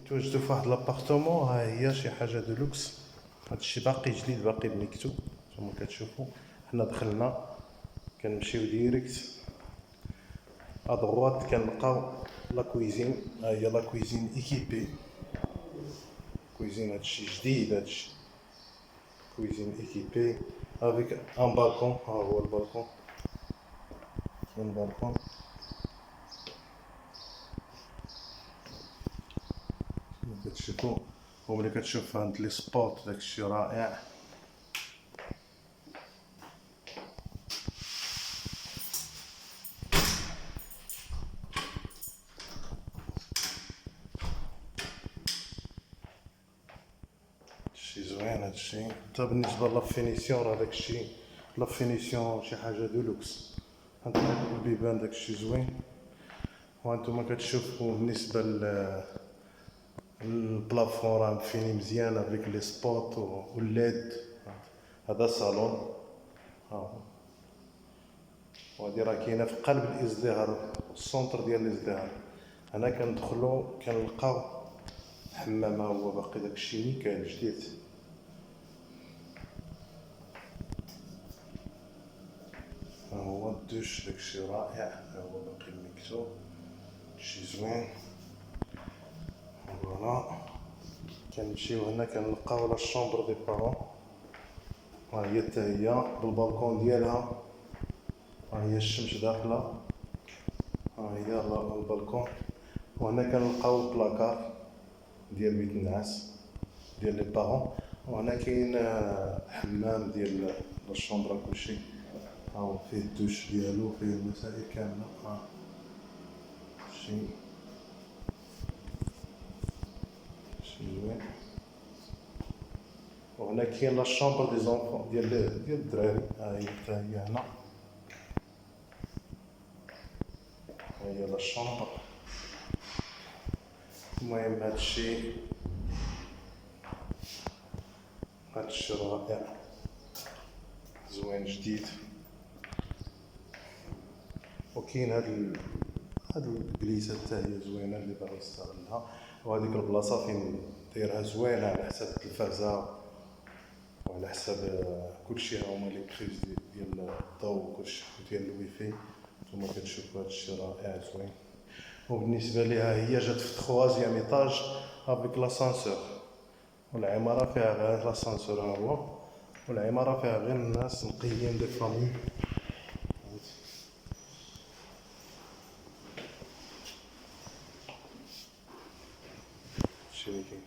تواجدوا في واحد لابارتومون. ها هي شي حاجه دو لوكس. هادشي باقي جديد، باقي بنيكتو. نتوما كتشوفوا حنا دخلنا كنمشيو ديريكت ادروات كنلقاو لا كويزين. ها هي لا كويزين ايكيبي. كويزين هادشي جديد، هادشي كويزين ايكيبي افيك ان بالكون. ها هو البالكون، كاين بالكون. كتشوفوا وملي كتشوف هاد لي سبوت داكشي رائع. شي زوين هادشي. حتى بالنسبه لافينيسيون راه داكشي لافينيسيون شي حاجه دو لوكس. هانتوما البيبان داكشي زوين. وهانتوما كتشوفوا بالنسبه البلافون راه مفيني مزيان افيك لي سبوت والليد. هذا صالون. ها هو. وهادي راه كاينه في قلب الازدهار، السونتر ديال الازدهار. هنا كندخلو كنلقاو الحمام. ها هو باقي داكشي نيكال جديد. ها هو الدوش داكشي رائع. ها هو باقي ميكتو شي زوين. فوالا كنمشيو هنا كنلقاو لا شومبر دي بارون. ها هي حتى هي بالبالكون ديالها. ها هي الشمس داخله. ها هي البالكون. وهنا كنلقاو البلاكار ديال بيت النعاس ديال لي بارون. وهنا كاين حمام ديال لا شومبر كلشي. ها هو فيه الدوش ديالو، فيه المسائل كامله. ها شي زوين. وهنا كاين لا شومبر دي زونفون ديال الدراري. ها هي حتى هي هنا. ها هي لا شومبر. المهم هادشي رائع زوين جديد. وكاين هاد البليسه حتى هي زوينه اللي باغي يستغلها. وهاديك البلاصه فين دايرها زوينه على حساب التلفازه وعلى حساب كلشي. ها هما لي بريز ديال الضو وكلشي وديال الويفي. نتوما كتشوفوا هادشي رائع زوين. وبالنسبه ليها هي جات في 3 ايطاج افيك لاسانسور. والعماره فيها غير لاسانسور. ها هو. والعماره فيها غير الناس نقيين دي فامي. هادشي اللي كاين.